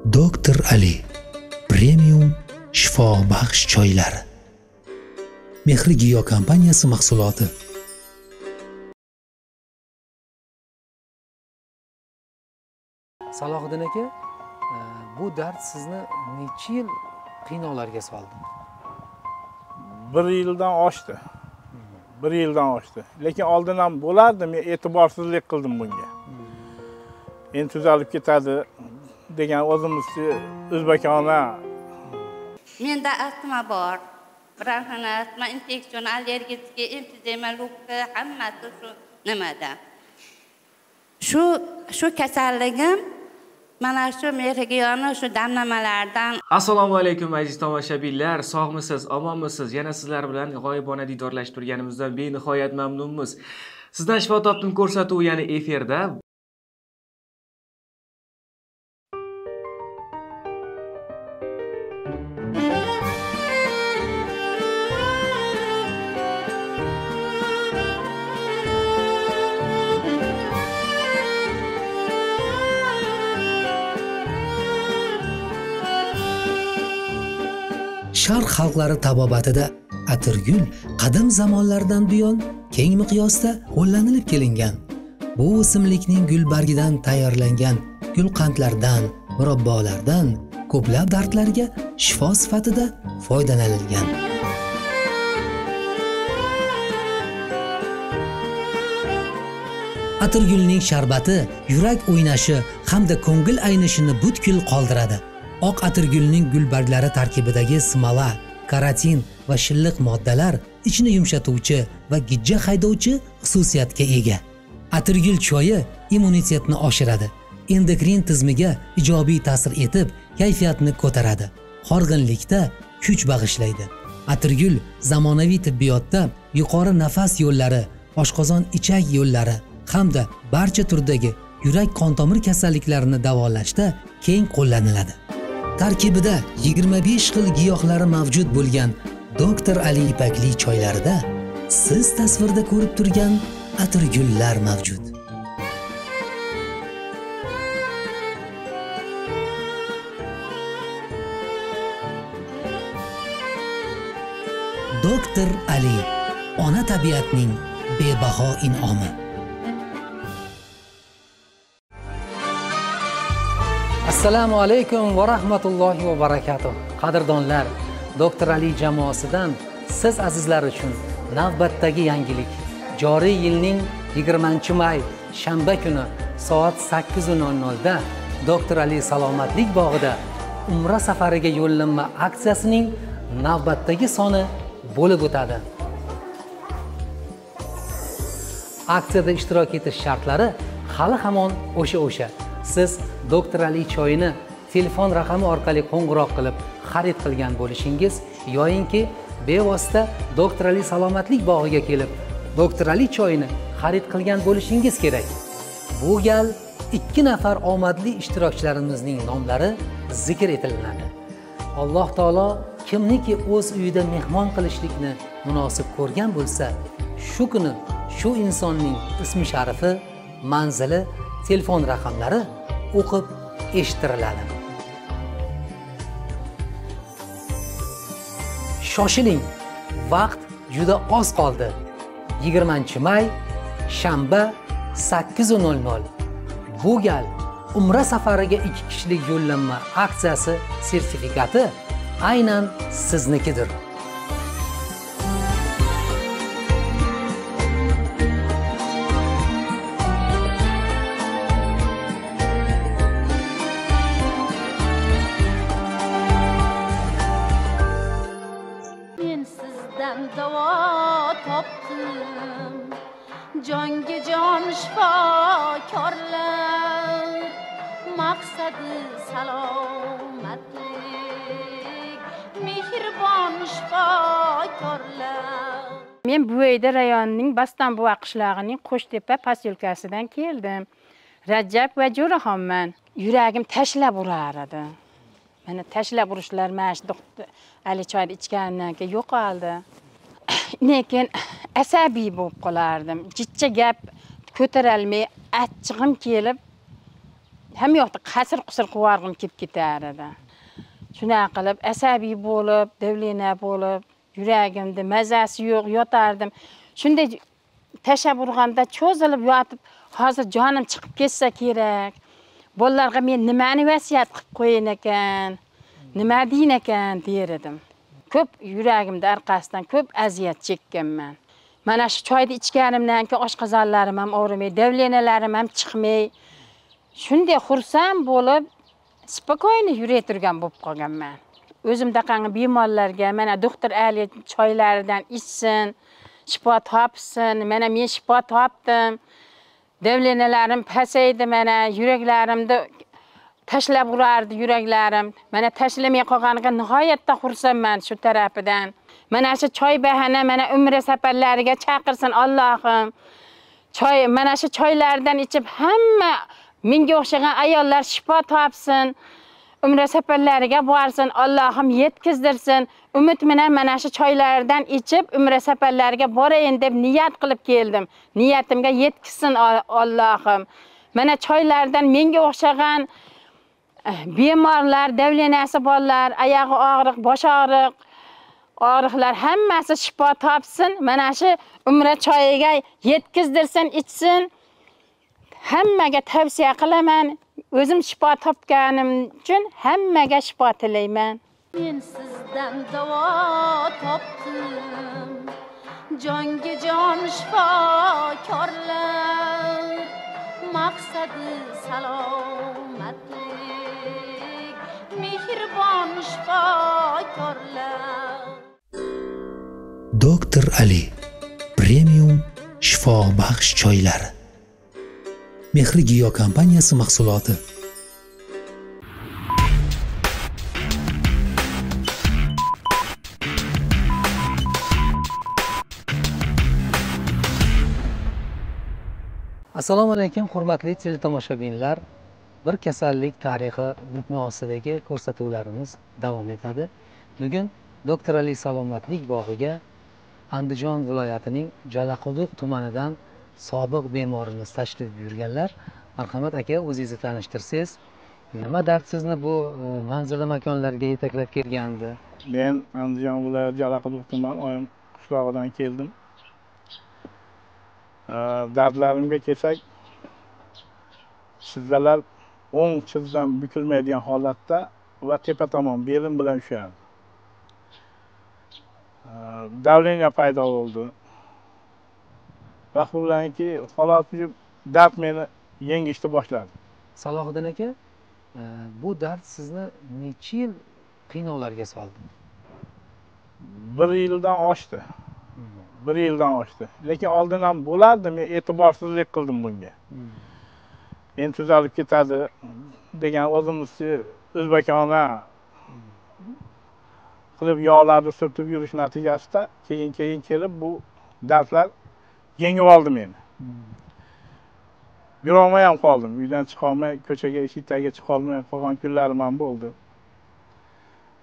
Doktor Ali Premium shifobaxsh choylari. Mehri Giyo kompaniyasi mahsuloti. Salohiddin aka, bu dard sizni necha yil qiynovlarga soldi? 1 yildan oshdi. 1 yildan oshdi. Lekin oldin ham bo'lardi, men e'tiborsizlik qildim bunga. Endi tuzalib ketadi degan o'zimizcha o'zbekona. Menda astma bor. Bronxit astma, infeksion, allergik, emfizema, lupka, hammasi shu nimada. Shu kasalligim mana shu Mehrigiyoni shu damlamalardan. Assalomu alaykum aziz tomoshabinlar, sog'misiz, omonmisiz? Yana sizlar bilan g'oyibona diydorlashib turganimizdan benihoyat mamnunmiz. Sizdan shifo topdim ko'rsatuvi yana efirda. Sharq xalqlari tabobatida atirgul qadim zamonlardan buyon keng miqyosda qo'llanilib kelingan. Bu o'simlikning gul bargidan tayyorlangan gulqandlardan, murabbolardan ko'plab dardlarga shifo sifatida foydalanilgan. Atirgulning sharbati yurak o'ynashi hamda ko'ngil aynishini butkul qoldiradi. Oq atirgulning gulbarglari tarkibidagi smola, karotin va shilliq moddalar ichni yumshatuvchi va gijja haydovchi xususiyatga ega. Atirgul choyi immunitetni oshiradi, endokrin tizimiga ijobiy ta'sir etib, kayfiyatni ko'taradi, horg'inlikda kuch bag'ishlaydi. Atirgul zamonaviy tibbiyotda yuqori nafas yo'llari, oshqozon ichak yo'llari hamda barcha turdagi yurak qon tomir kasalliklarini davolashda keng qo'llaniladi. Tarkibida 25 xil giyohlari mavjud bo'lgan Doktor Ali ipakli choylarida siz tasvirda ko'rib turgan atirgullar mavjud. Doktor Ali, ona tabiatning bebaho in'omi. Assalomu alaykum va rahmatullohi va barakatuh. Qadrdonlar, Doktor Ali jamoasidan siz azizlar uchun navbatdagi yangilik. Joriy yilning 20-may shanba kuni soat 8:00 da Doktor Ali salomatlik bog'ida Umra safariga yo'llanma aksiyasining navbatdagi soni bo'lib o'tadi. Aksiyada ishtirok etish shartlari hali hamon o'sha. Siz Doktor Ali choyini telefon raqami orqali qo'ng'iroq qilib xarid qilgan bo'lishingiz yoyinki bevosita Doktor Ali salomatlik bog'iga kelib Doktor Ali choyini xarid qilgan bo'lishingiz kerak. Bu gal 2 nafar omadli ishtirokchilarimizning nomlari zikr etiladi. Alloh taolo kimniki o'z uyida mehmon qilishlikni munosib ko'rgan bo'lsa, shu kuni shu insonning ismi sharifi, manzili, telefon raqamlari o'qib eshittiriladi. Shoshiling, vaqt juda oz qoldi. 20-may shanba 8:00. Bu gal Umra safariga 2 kishilik yo'llanma aksiyasi sertifikati aynan siznikidir. Jonga jon shifokorlar, maqsadi salomatlik, mehribon shifokorlar. Men Buvayda rayonining Bastonbuva qishlog'ining Qo'shtepa posyolkasidan keldim. Rajab va Jo'raxonman. Yuragim tashlab urar edi. Mana tashlab urishlar mana shu Ali choyni ichgandan keyin yo'qoldi. Lekin asabiy bo'lib qolardim. Jichcha gap ko'tarolmay, achchig'im kelib ham yoqda qasir qusir qivorg'im kelib ketar edi. Shunaqa qilib asabiy bo'lib, davlena bo'lib, yuragimda mazasi yo'q, yotardim. Shunday tashlab urganda cho'zilib yotib, hozir jonim chiqib ketsa kerak. Bolalarga men nimani vasiyat qilib qo'yin ekan, nima deyin ekan der edim. Ko'p yuragimda orqasidan ko'p aziyat chekkanman. Mana shu choyni ichganimdan keyin oshqozonlarim ham og'rimay, davlenalarim ham chiqmay, shunday xursand bo'lib, spokойно yuray turgan bo'lib qolganman. O'zimda qanday bemorlarga mana doktor Ali choylaridan ichsin, shifo topsin, mana men shifo topdim. Davlenalarim pasaydi, mana yuraklarimda tashlab urardi yuraklarim. Mana tashlamay qolganiga nihoyatda xursandman shu tarafidan. Mana shu choy bahana mana umra safarlariga chaqirsin Allohim. Choy mana shu choylardan ichib hamma menga o'xshagan ayollar shifo topsin. Umra safarlariga borsin, Allohim yetkizdirsin. Umid bilan mana shu choylardan ichib umra safarlariga borayin deb niyat qilib keldim. Niyatimga yetkizsin Allohim. Mana choylardan menga o'xshagan bemorlar, davlenasi borlar, oyog'i og'riq, bosh og'riq, og'riqlar hammasi shifo topsin. Mana shu umra choyiga yetkizdirsin, ichsin. Hammaga tavsiya qilaman. O'zim shifo topganim uchun hammaga shifo tilayman. Men sizdan davo topdim, jonga jon shifokorlar, maqsadi salomatlik, mehribon shifokorlar. Doktor Ali premium shifobaxsh choylar. Mehri Giyo kompaniyasi mahsuloti. Assalomu alaykum hurmatli teletomoshabinlar. Bir kasallik tarixi bukma ostidagi ko'rsatuvlarimiz davom etadi. Bugun Doktor Ali salomatlik bog'iga Andijon viloyatining Jalaquduq tumanidan sobiq bemorimiz tashrif buyurganlar. Marhamat aka, o'zingizni tanishtirsangiz, nima dard sizni bu manzilli makonlarga yetaklab kelgandi? Men Andijon viloyati Jalaquduq tuman oyim qishlog'idan keldim. Dardlarimga kelsak, sizlar o'ng chizdan bukilmaydigan holatda va tepa tomon belim bilan ushardi. Davleniya paydo bo'ldi. Vaqt bilanki holat dard meni yengishni boshladi. Salohiddin aka, bu dard sizni necha yil qiynovlarga soldi? 1 yildan oshdi. 1 yildan oshdi. Lekin oldin ham bo'lardi, men e'tiborsizlik qildim bunga. Men tuzalib ketadi degan o'zimizcha o'zbekona qilib yog'larni surtib yurish natijasida keyin kelib bu dardlar yengib oldi meni. Yurolmay ham qoldim. Uydan chiqa olmay, ko'chaga, eshiklarga chiqa olmay qolgan kunlarim ham bo'ldi.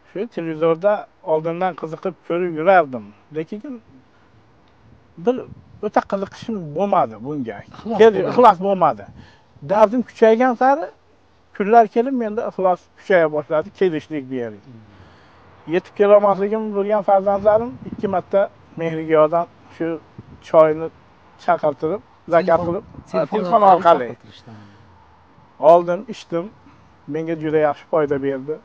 Shu televizorda oldindan qiziqib ko'rib yurardim. Lekin bir o'ta qiziqishim bo'lmadi bunga. Ixlos bo'lmadi. Dardim kuchaygan sari kunlar kelib menda ixlos kuchaya boshladi, kelishlik bu yerga. Yetib kelolmasligim bo'lgan farzandlarim 2 marta Mehrigiyodan shu choyni chaqirtirib, zakat qilib, telefon orqali oldim, ichdim. Menga juda yaxshi foyda berdi.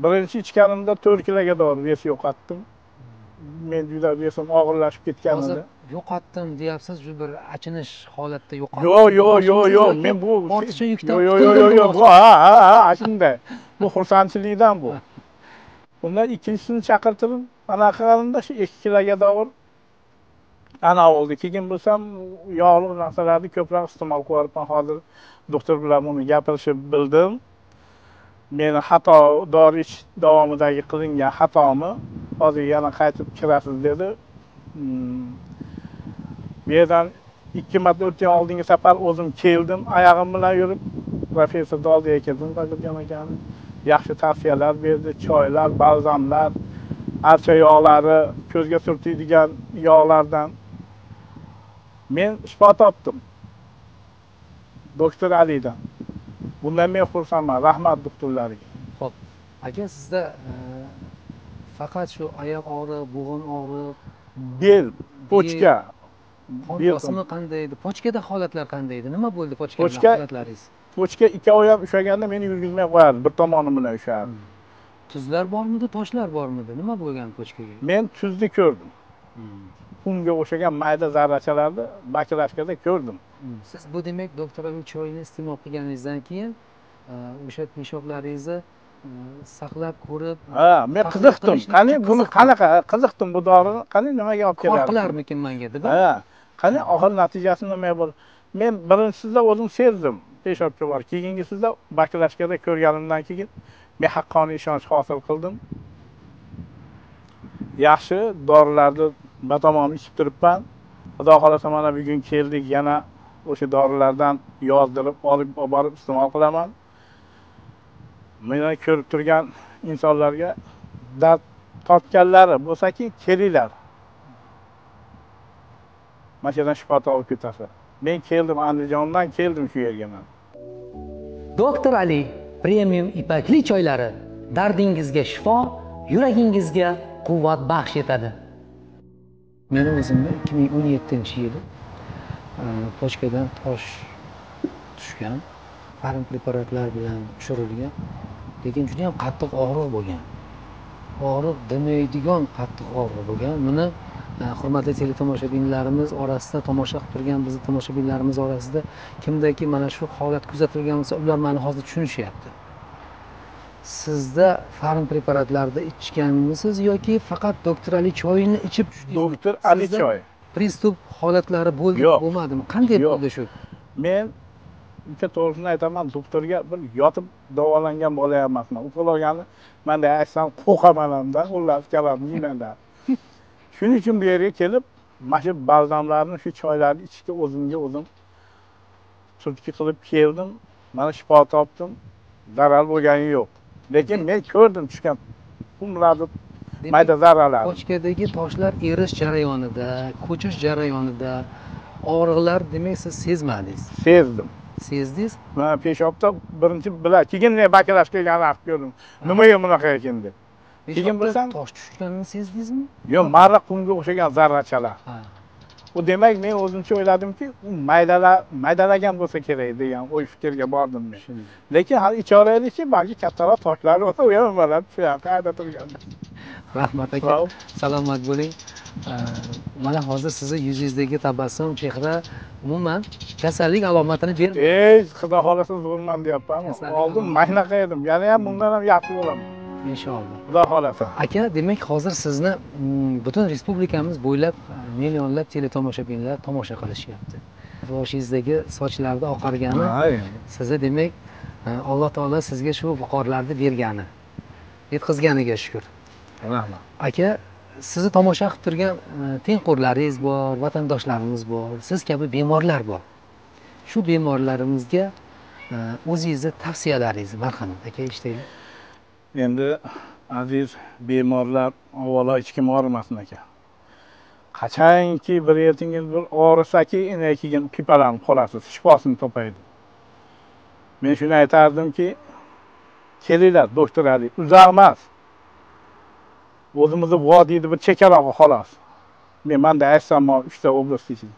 Birinchi ichganimda 4 kiloga dori vес yo'qotdim. Men juda vesim og'irlashib ketgan edi. Hozir yo'qotdim deyapsiz, shu bir achinish holatda yo'qotdim. Yo'q, men bu ortiqcha yukdan yo'q, ha, shunday. Bu xursandchilikdan bu. Bundan ikkinchisini chaqirtirib, anaqa qilganimda shu 2 kiloga dori ana oldi. Keyin bo'lsam, yog'li narsalarni ko'proq iste'mol qilyapman. Hozir doktor bilan buni gapirishib bildim. Meni xato dori ichish davomidagi qilingan xatomi hozir yana qaytib kirasiz dedi. Bu yerdan 2 marta o'tgan oldingi safar o'zim keldim, oyog'im bilan yurib professor Doldiga keldim, qilgan ekan. Yaxshi tavsiyalar berdi, choylar, balzamlar, archa yog'lari, ko'zga surtadigan yog'lardan men shifo topdim. doktor Alidan. Bundan men xursandman. Rahmat doktorlarga. Xo'p, aka sizda faqat shu oyoq og'riq, bo'g'in og'riq, Bel, pochka. qon Bel bosimi qanday edi? Pochkada holatlar qanday edi? Nima bo'ldi pochkada Pochka- holatlaringiz? Pochka ikkovi ham ushlaganda meni yurgizmay qo'yardi. Bir tomonim bilan ushardi. Tuzlar bormidi, toshlar bormidi? Nima bo'lgan pochkaga? Men tuzni ko'rdim. Unga o'xshagan mayda zarrachalarni baklashkada ko'rdim. Siz bu demak doktorning choyini iste'mol qilganingizdan keyin o'sha peshoblaringizni saqlab ko'rib, Ha, men tahlil qiziqdim. qilishni Qani qiziqdim. buni qanaqa qiziqdim bu dorini, qani nimaga olib kor keladi? qilarmikin menga deb. Ha, qani oxir natijasi nima bo'ldi? Men birinchisida o'zim sezdim. Peshobga bor. Keyingisida baklashkada ko'rganimdan keyin men haqqoniy ishonch hosil qildim. Yaxshi dorilarni batamom ichib turibman. Xudo xolasa mana bugun keldik, yana o'sha dorilardan yozdirib olib borib iste'mol qilaman. Meni ko'rib turgan insonlarga dard topganlari bo'lsa-ki, kelinglar. Mana shu yerdan shifo topib ketasiz. Men keldim, Andijondan keldim shu yerga men. Doktor Ali premium ipakli choylari dardingizga shifo, yuragingizga quvvat baxsh etadi. Meni o'zimda 2017-yili pochkadan tosh tushgan, farim preparatlar bilan tushirilgan, lekin juda ham qattiq og'riq bo'lgan. Og'riq demaydigan qattiq og'riq bo'lgan. Buni hurmatli teletomoshabinlarimiz orasida, tomosha qilib turgan bizni tomoshabinlarimiz orasida kimdaki mana shu holat kuzatilgan bo'lsa, ular meni hozir tushunishyapti. Sizda farim preparatlarni ichganmisiz yoki faqat doktor Ali choyini ichib tushdingizmi? Doktor Ali Sizda choy. Pristup holatlari bo'ldi, Yo'q. bo'lmadimi? Qanday Yo'q. bo'ldi shu? Men bitta to'g'risini aytaman, doktorga bir yotib davolangan bola emasman. Uxlagani menda aytsam qo'rqaman hamda, ular kalam yemanda. Shuning uchun bu yerga kelib, mana shu balzamlarni, shu choylarni ichishga o'zimga o'zim turtki qilib keldim. Mana shifo topdim. Zarar bo'lgani yo'q. Lekin men ko'rdim tushgan qumlarni mayda zararlar. Pochkadagi toshlar erish jarayonida, ko'chish jarayonida og'riqlar demak siz sezmadingiz. Sezdim. Sezdingiz? Mana peshobda birinchi bilan keyin men baklash kelganini haq ko'rdim. Nimaga bunaqa ekan deb. Keyin bilsam, tosh tushganini sezdingizmi? yo'q, marra qumga o'xshagan zarrachalar. Ha. U demak men o'zimcha o'yladimki, u maydalagan bo'lsa kerak degan o'y fikrga bordim men. Lekin hali ichoraylikchi, balki kattaroq toshlar bo'lsa, u ham nimalar tushyapti, qayerda turgan. Rahmat aka. Sog' ol. Salomat bo'ling. Mana hozir sizni yuzingizdagi tabassum, chehra umuman kasallik alomatini bermaydi. Xudo xolasa zo'rman deyapman. Kasallik Oldin maynaqa edim. Yana ham bundan ham yaxshi bo'laman. Inshaalloh. Xudo xolasa. Aka, demak hozir sizni butun respublikamiz bo'ylab millionlab teletomoshabinlar tomosha qilishyapti. Boshingizdagi sochlarda oqargani sizni demak Alloh taolo sizga shu viqorlarni bergani, yetkazganiga shukr. Rahmat. Aka, sizni tomosha qilib turgan tengqurlaringiz bor, vatandoshlarimiz bor, siz kabi bemorlar bor. Shu bemorlarimizga o'zingizni tavsiyalaringizni marhamat aka eshitaylik. Endi aziz bemorlar, avvalo hech kim og'rimasin aka. Qachonki bir yetingiz bir og'risaki, keyin pipalanib qolasiz, shifosini topaydi. Men shuni aytardimki, kelinglar doktor Ali, uzoq emas. O'zimizni vodiyda bir chekarog'i xolos. Men menda aytsam, 3 ta oblast ichida.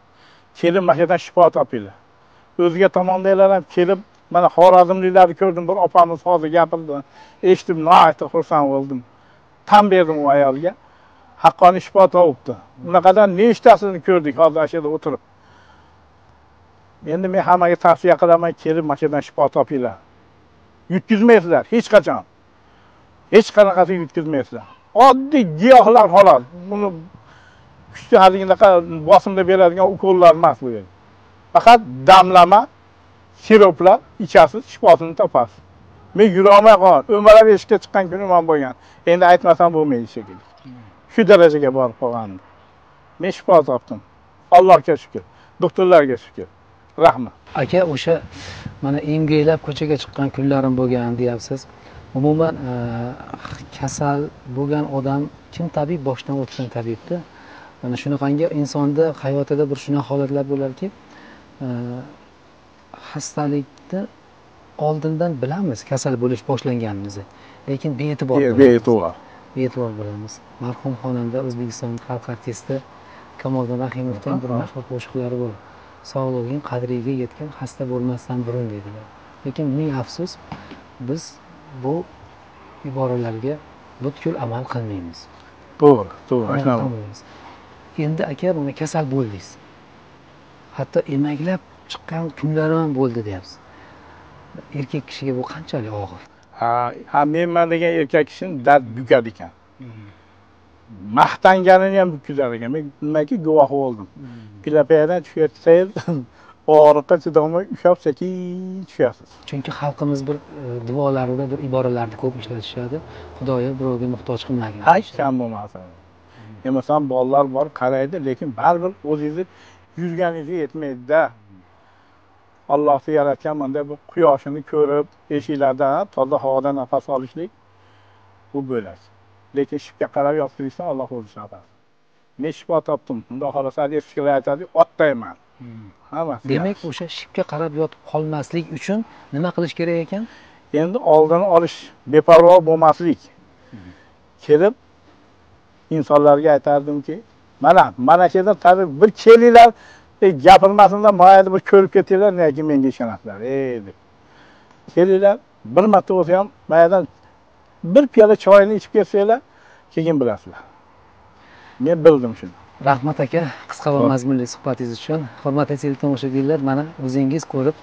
Kelib mana yerdan shifo topinglar. O'ziga tomondagilar ham kelib, mana Xorazmliklarni ko'rdim, bir opamiz hozir gapirdi. Eshitib, nihoyatda xursand bo'ldim. Tan berdim u ayolga. Haqqoniy shifo topibdi. Unaqadan nechtasini ko'rdik hozir shu yerda o'tirib. Endi men hammaga tavsiya qilaman, kelib mana yerdan shifo topinglar. Yutkizmaysizlar hech qachon. Hech qanaqasi yutkizmaysizlar. Oddiy giyohlar xolos. Buni kuchli hadinaqa bosimda beradigan ukollar emas bu yer. Faqat damlama siroplar ichasiz, shifosini topasiz. Men yurolmay qoldim. O'marab eshikka chiqqan kunim ham bo'lgan. Endi aytmasam bo'lmaydi shekilli. Shu darajaga borib qolgandim. Men shifo topdim. Allohga shukr. Doktorlarga shukr. Rahmat. Aka, o'sha mana emgaklab ko'chaga chiqqan kunlarim bo'lgan deyapsiz. Umuman kasal bo'lgan odam kim tabib boshdan o'tgan tabibda. Mana shunaqangi insonda hayotida bir shunaqa holatlar bo'larki, xastalikni oldindan bilamiz kasal bo'lish boshlanganimizni, lekin bee'tibor bee'tibor bo'lamiz. Marhum xonanda O'zbekiston xalq artisti Kamoliddin Rahimovdan bir mashhur qo'shiqlari bor. Sog'lig'ing qadriga yetgan xasta bo'lmasdan burun dedilar. Lekin ming afsus, biz bu iboralarga butkul amal qilmaymiz. To'g'ri. Endi aka buni kasal bo'ldingiz. Hatto emaklab chiqqan kunlarim ham bo'ldi deyapsiz. Erkak kishiga bu qanchalik og'ir? Ha, menman degan erkak kishini dard bukadi ekan. Maqtanganini ham bukizar ekan. Men nimaga guvoh bo'ldim. Pilapayadan tushayotsangiz og'riqqa chidolmay ushlab sekin tushasiz. Chunki xalqimiz bir duolarida bir iboralarni ko'p ishlatishadi. Xudoyo birovga muhtoj qilmagin. Hech kam bo'lmasin. Masalan, bolalar bor qaraydi, lekin baribir o'zingizni yurganingizga yetmaydi-da. Allohni yaratgan mana bu quyoshini ko'rib, eshiklarda toza havoda nafas olishlik bu bo'ladi. Lekin shipga qarab yotishdan Alloh o'zi sabab. Men shifo topdim. Xudo xolasa eskilar aytadi, otdayman. Hammasi. Demak, o'sha shipga qarab yotib qolmaslik uchun nima qilish kerak ekan? Endi oldini olish, beparvo bo'lmaslik. Kelib insonlarga aytardimki, mana shu yerdan tarif bir kelinglar, gapirmasinlar, mayli bir ko'rib ketinglar, nega menga ishonasizlar, deb. Kelinglar, bir marta bo'lsa ham maydan bir piyola choyni ichib ketsanglar, keyin bilasizlar. Men bildim shuni. Rahmat aka, qisqa va mazmunli suhbatingiz uchun. Hurmatli teletomoshabinlar, mana o'zingiz ko'rib,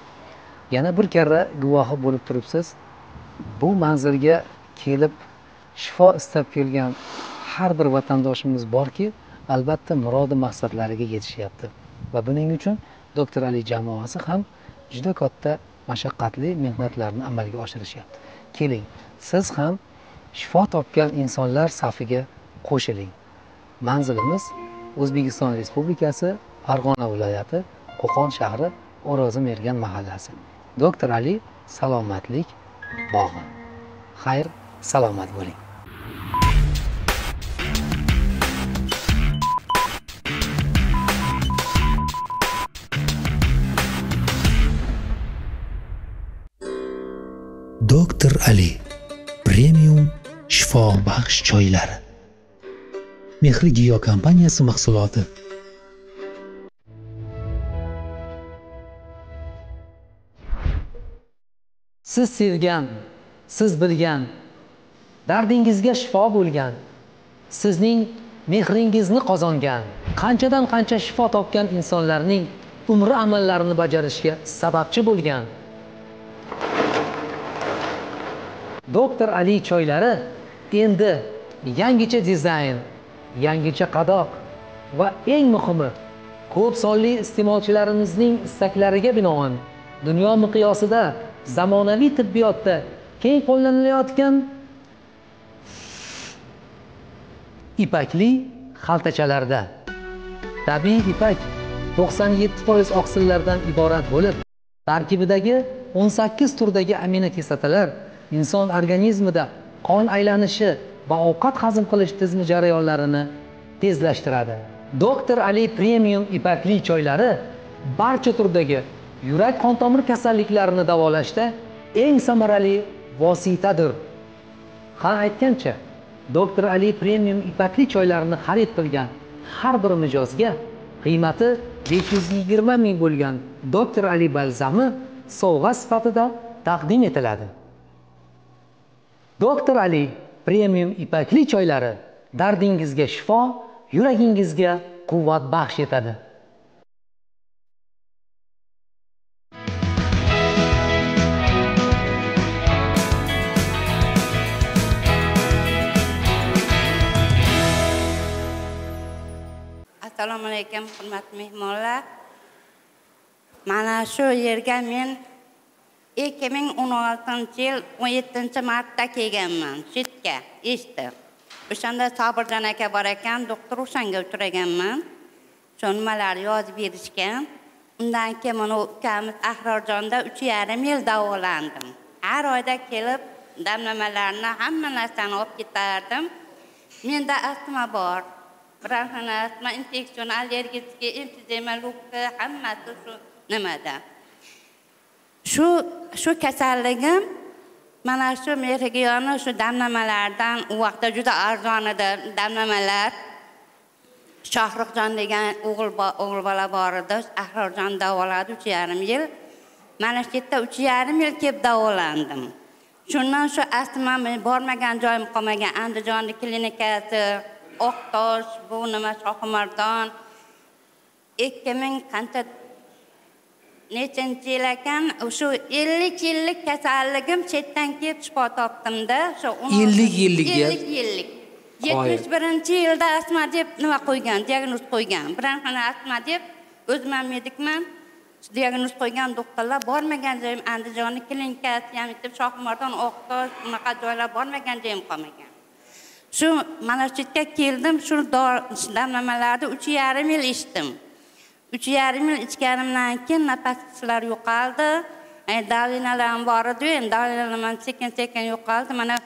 yana bir karra guvohi bo'lib turibsiz. Bu manzilga kelib shifo istab kelgan har bir vatandoshimiz borki, albatta murodi maqsadlariga yetishyapti. Va buning uchun doktor Ali jamoasi ham juda katta mashaqqatli mehnatlarni amalga oshirishyapti. Keling, siz ham shifo topgan insonlar safiga qo'shiling. Manzilimiz O'zbekiston Respublikasi Farg'ona viloyati Qo'qon shahri O'rozi Mergan mahallasi. Doktor Ali salomatlik bog'i. Xayr, salomat bo'ling. Doktor Ali premium shifo baxsh choylari. Mehri Giyo kompaniyasi mahsuloti. Siz sevgan, siz bilgan, dardingizga shifo bo'lgan, sizning mehringizni qozongan, qanchadan qancha shifo topgan insonlarning umri amallarini bajarishga sababchi bo'lgan Doktor Ali choylari endi yangicha dizayn, yangicha qadoq va eng muhimi, ko'p sonli iste'molchilarimizning istaklariga binoan dunyo miqyosida zamonaviy tibbiyotda keng qo'llanilayotgan ipakli xaltachalarda. Tabiiy ipak 97% oqsillardan iborat bo'lib, tarkibidagi 18 turdagi aminokislotalar inson organizmida qon aylanishi va ovqat hazm qilish tizimi jarayonlarini tezlashtiradi. Doktor Ali premium ipakli choylari barcha turdagi yurak qon tomir kasalliklarini davolashda eng samarali vositadir. Ha aytgancha, Doktor Ali premium ipakli choylarini xarid qilgan har bir mijozga qiymati 520 ming bo'lgan Doktor Ali balzami sovg'a sifatida taqdim etiladi. Doktor Ali premium ipakli choylari dardingizga shifo, yuragingizga quvvat baxsh etadi. Assalomu alaykum, hurmatli mehmonlar. Mana shu yerga men 2016-yil 17-martda kelganman, Shitga, eshitdim. O'shanda Sobirjon aka bor ekan, doktor o'shanga uchraganman. Shu nimalar yozib berishgan. Undan keyin mana ukamiz Ahrorjonda 3,5 yil davolandim. Har oyda kelib damlamalarni hamma narsani olib ketardim. Menda astma bor. Bronxit astma, infeksion, allergik, emfizema, lupka, hammasi shu nimada. Shu kasalligim mana shu mehrigiyoni shu damlamalardan u vaqtda juda arzon edi damlamalar. Shohruxjon degan o'g'il bola bor edi. Ahrorjon davoladi 3,5 yil. Mana shu yerda 3,5 yil kelib davolandim. Shundan shu astma bormagan joyim qolmagan. Andijonning klinikasi, Oqtosh, bu nima Shohimardon 2000 qancha nechanchi yil ekan, shu 50 yillik kasalligim chetdan kelib shifo topdim-da. Shu 50 yillikga. 50 yillik. 71-yilda astma deb nima qo'ygan, diagnoz qo'ygan. Birinchi astma deb o'zim ham medikman. Diagnoz qo'ygan doktorlar bormagan joyim Andijonning klinikasi, ham deb Shohimardon, Oqtosh, unaqa joylar bormagan joyim qolmagan. Shu mana shu yerga keldim, shu damlamalarni 3,5 yil ichdim. 3,5 yil ichganimdan keyin nafaslar yo'qoldi. Dalinalar bor edi, endi dalinalar sekin-sekin yo'qoldi. Mana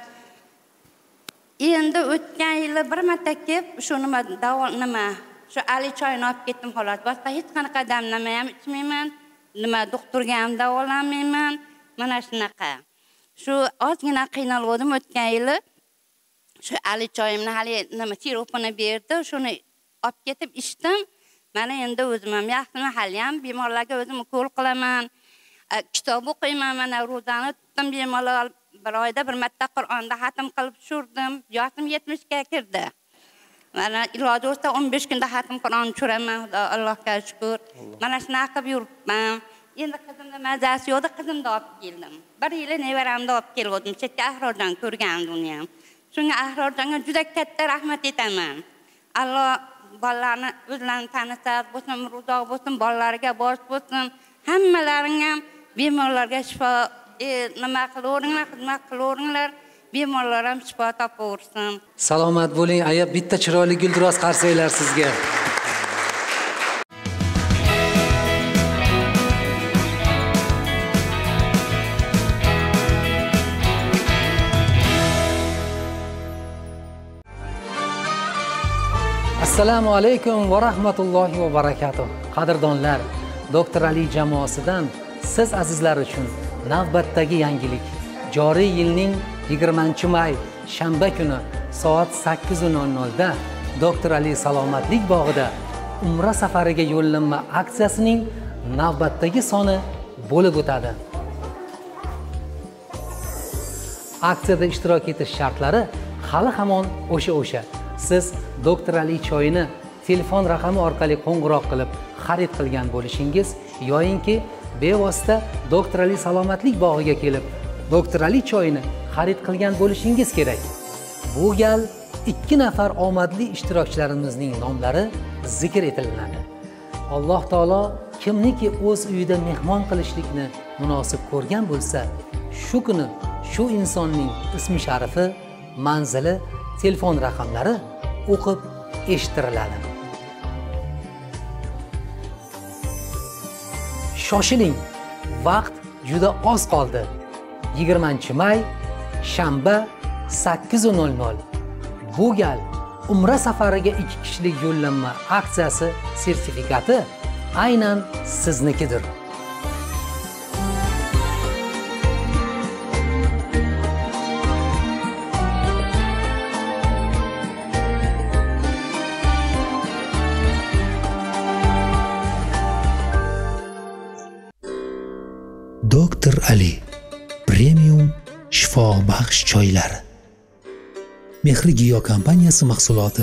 endi o'tgan yili bir marta kelib, shu nima shu Ali choyni olib ketdim xolos. Boshqa hech qanaqa damlama ham ichmayman. Nima doktorga ham davolanmayman. Mana shunaqa. Shu ozgina qiynalgandim o'tgan yili. Shu Ali choyimni hali nima siropini berdi, shuni olib ketib ichdim. Mana endi o'zim ham yaxshimi, hali ham bemorlarga o'zim ko'l qilaman. Kitob o'qiyman, mana ro'zani tutdim bemalol. Bir oyda bir marta Qur'onni xatm qilib tushirdim. Yoshim 70 ga kirdi. Mana iloji bo'lsa 15 kunda xatm Qur'on tushiraman, Allohga shukr. Mana shunaqa qilib yuribman. Endi qizimni mazasi yo'qdi, qizimni olib keldim. Bir yil nevaramni olib keldim. Chetda Ahrorjon ko'rgandim uni ham. Shunga Ahrorjonga juda katta rahmat etaman. Alloh bolalarni o'zlarini tanisa bo'lsin, ro'zoq bo'lsin, bolalariga bosh bo'lsin. Hammalaring ham bemorlarga shifo nima qilaveringlar, xizmat qilaveringlar. Bemorlar ham shifo topaversin. Salomat bo'ling, aya, bitta chiroyli guldiroz qarsaylar sizga. Assalomu alaykum va rahmatullohi va barakatuh. Qadrdonlar, Doktor Ali jamoasidan siz azizlar uchun navbatdagi yangilik. Joriy yilning 20-may shanba kuni soat 8:00 da Doktor Ali salomatlik bog'ida Umra safariga yo'llanma aksiyasining navbatdagi soni bo'lib o'tadi. Aksiyada ishtirok etish shartlari hali hamon o'sha. Siz Doktor Ali choyini telefon raqami orqali qo'ng'iroq qilib xarid qilgan bo'lishingiz yoyinki bevosita Doktor Ali salomatlik bog'iga kelib Doktor Ali choyini xarid qilgan bo'lishingiz kerak. Bu gal 2 nafar omadli ishtirokchilarimizning nomlari zikr etiladi. Alloh taolo kimniki o'z uyida mehmon qilishlikni munosib ko'rgan bo'lsa, shu kuni shu insonning ismi sharifi, manzili, telefon raqamlari o'qib eshittiriladi. Shoshiling, vaqt juda oz qoldi. 20-may shanba 8:00. Bu gal Umra safariga 2 kishilik yo'llanma aksiyasi sertifikati aynan siznikidir. Doktor Ali Premium shifobaxsh choylari. Mehri Giyo kompaniyasi mahsuloti.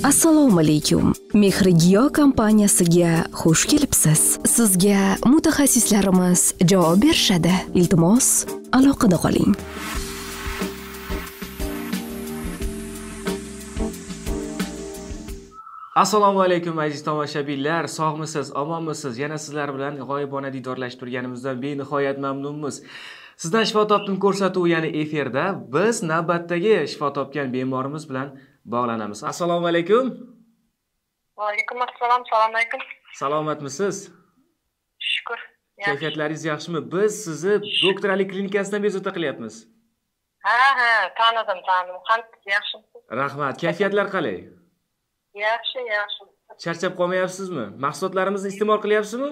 Assalomu alaykum. Mehri Giyo kompaniyasiga xush kelibsiz. Sizga mutaxassislarimiz javob berishadi. Iltimos, aloqada qoling. Assalomu alaykum aziz tomoshabinlar, sog'misiz, omonmisiz? Yana sizlar bilan g'oyibona diydorlashib turganimizdan benihoyat mamnunmiz. Sizdan shifo topdim ko'rsatuvi, ya'ni efirda biz navbatdagi shifo topgan bemorimiz bilan bog'lanamiz. Assalomu alaykum. Va alaykum assalom, assalomu alaykum. Salomatmisiz? Shukr. Kayfiyatlaringiz yaxshimi? Biz sizni Doktor Ali klinikasidan bezovta qilyapmiz. Ha, tanidim. Qanday yaxshimisiz? Rahmat. Kayfiyatlar qalay? Yaxshi. Charchab qolmayapsizmi? Mahsulotlarimizni iste'mol qilyapsizmi?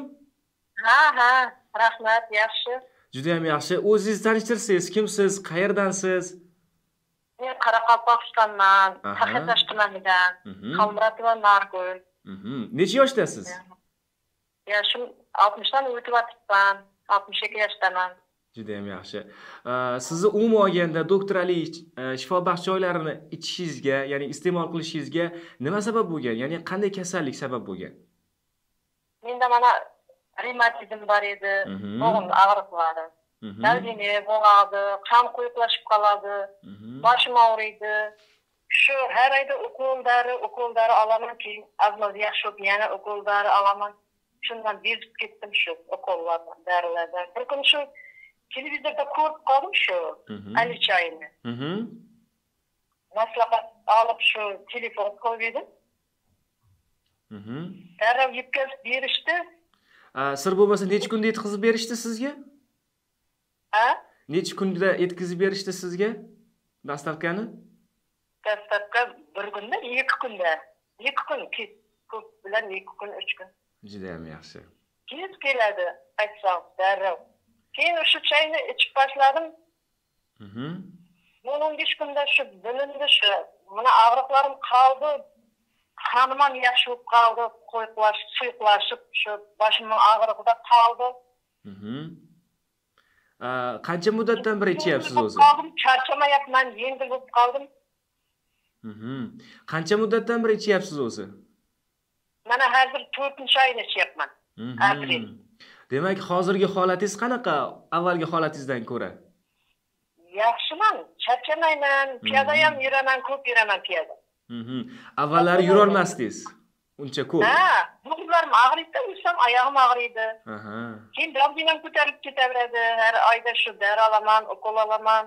Ha, rahmat, yaxshi. Juda ham yaxshi. O'zingizni tanishtirsangiz, kimsiz, qayerdansiz? Men Qoraqalpog'istondan, Taxtash tumanidan, Xolmuratova Nargul. Necha yoshdasiz? Yoshim 60 dan o'tib o'tibman, 62 yoshdaman. Juda ham yaxshi. Sizni umuman olganda doktor Ali shifobaxsh choylarini ichishingizga, ya'ni iste'mol qilishingizga nima sabab bo'lgan? Ya'ni qanday kasallik sabab bo'lgan? Menda mana revmatizm bor edi, bo'g'im og'riq qiladi. Dalgina bo'ladi, qon quyuqlashib qoladi, boshim og'riydi. Shu har oyda ukol-dori olaman, keyin azmoz yaxshi bo'lib yana ukol-dori olaman. Shundan bezib ketdim shu ukollardan, dorilardan. Bir kun shu televizorda ko'rib qoldim shu Ali choyini. Maslahat olib shu telefon qo'ydim. Darrov yetkazib berishdi. Sir bo'lmasa necha kunda yetkazib berishdi sizga? Necha kunda yetkazib berishdi sizga dastavkani? Dastavka bir kunda, 2 kunda. 2 kun, ko'p bilan 2 kun, 3 kun. Juda ham yaxshi. Tez keladi, aytsam, darrov. Keyin o'sha choyni ichib boshladim. 15 kunda shu bilindi shu. Mana og'riqlarim qoldi. Qonim ham yaxshi bo'lib qoldi, suyuqlashib, shu boshimning og'rig'ida qoldi. Qancha muddatdan beri ichyapsiz o'zi? Charchamayapman, yengil bo'lib qoldim. Qancha muddatdan beri ichyapsiz o'zi? Mana hozir 4-oyni ichyapman. Aprel. Demak, hozirgi holatingiz qanaqa avvalgi holatingizdan ko'ra? Yaxshiman, charchamayman, piyoda ham yuraman, ko'p yuraman piyoda. Avvallari yura olmasdingiz. Uncha ko'p. Bo'g'imlarim og'riydi, o'zim oyog'im og'riydi. Keyin dalginam ko'tarilib ketaveradi. Har oyda shu dori olaman, ukol olaman.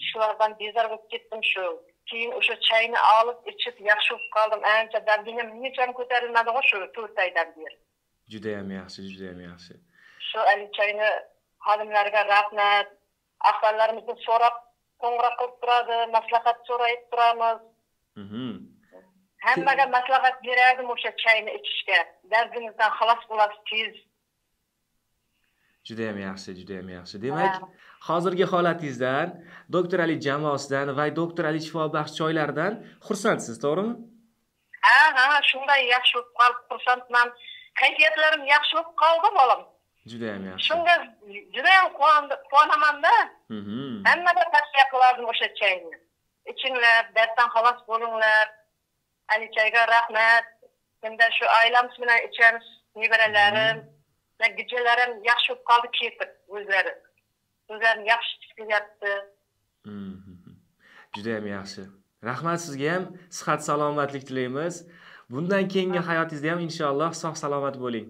Shulardan bezor bo'lib ketdim shu. Keyin o'sha choyni olib ichib yaxshi bo'lib qoldim. Ancha dalginam necham ko'tarilmadi shu 4 oydan beri. Juda ham yaxshi, juda ham yaxshi. Shu Ali choyni xodimlarga rahmat. Ahvollarimizni so'rab, qo'ng'iroq qilib turadi, maslahat so'rayib turamiz. Hammaga maslahat berardim o'sha choyni ichishga. Dardingizdan xalos bo'lasiz tez. Juda ham yaxshi, juda ham yaxshi. Demak, hozirgi holatingizdan, doktor Ali jamoasidan va doktor Ali shifobaxsh choylaridan xursandsiz, to'g'rimi? Ha, shunday yaxshi bo'lib qolib xursandman. Kayfiyatlarim yaxshi bo'lib qoldi, bolam. Juda ham yaxshi. Shunga juda ham quvonaman-da. Hammaga tavsiya qilardim o'sha choyni. Ichinglar, darddan xalos bo'linglar. Ali choyga rahmat. Bunda shu oilamiz bilan ichamiz, nevaralarim, gijalarim yaxshi bo'lib qoldi ketib o'zlari. O'zlarini yaxshi qilyapti. Juda ham yaxshi. Rahmat sizga ham, sihat salomatlik tilaymiz. Bundan keyingi hayotingizda ham inshaalloh sog' salomat bo'ling.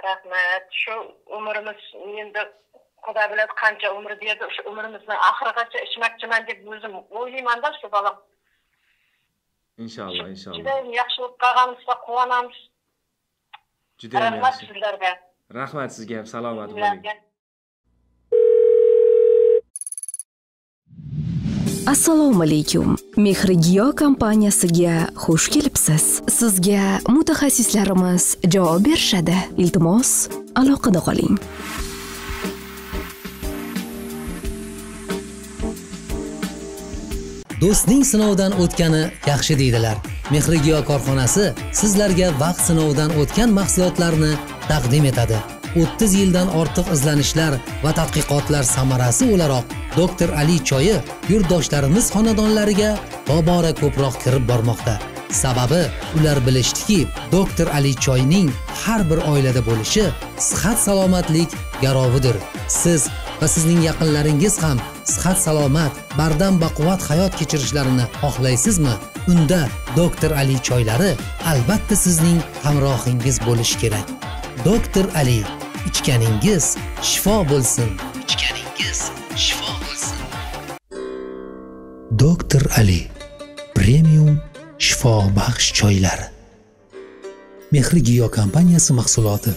Rahmat. Shu umrimiz endi Xudo biladi qancha umr berdi, shu umrimizni oxirigacha ichmoqchiman deb o'zim o'ylayman-da shu bolam. Inshaalloh, inshaalloh. Juda yaxshi bo'lib qolganimizga quvonamiz. Juda ham yaxshi. Rahmat sizlarga. Rahmat sizga ham, salomat bo'ling. Assalomu alaykum. Mehrigiyo kompaniyasiga xush kelibsiz. Sizga mutaxassislarimiz javob berishadi. Iltimos, aloqada qoling. Do'stning sinovdan o'tgani yaxshi deydilar. Mehrigiyo korxonasi sizlarga vaqt sinovidan o'tgan mahsulotlarni taqdim etadi. 30 yildan ortiq izlanishlar va tadqiqotlar samarasi o'laroq doktor Ali choyi yurtdoshlarimiz xonadonlariga tobora ko'proq kirib bormoqda. Sababi ular bilishdiki, doktor Ali choyning har bir oilada bo'lishi sihat salomatlik garovidir. Siz va sizning yaqinlaringiz ham sihat salomat, bardam baquvvat hayot kechirishlarini xohlaysizmi? Unda doktor Ali choylari albatta sizning hamrohingiz bo'lishi kerak. Doktor Ali, ichganingiz shifo bo'lsin. Ichganingiz shifo bo'lsin. Doktor Ali premium shifobaxsh choylar. Mehrigiyo kompaniyasi mahsuloti.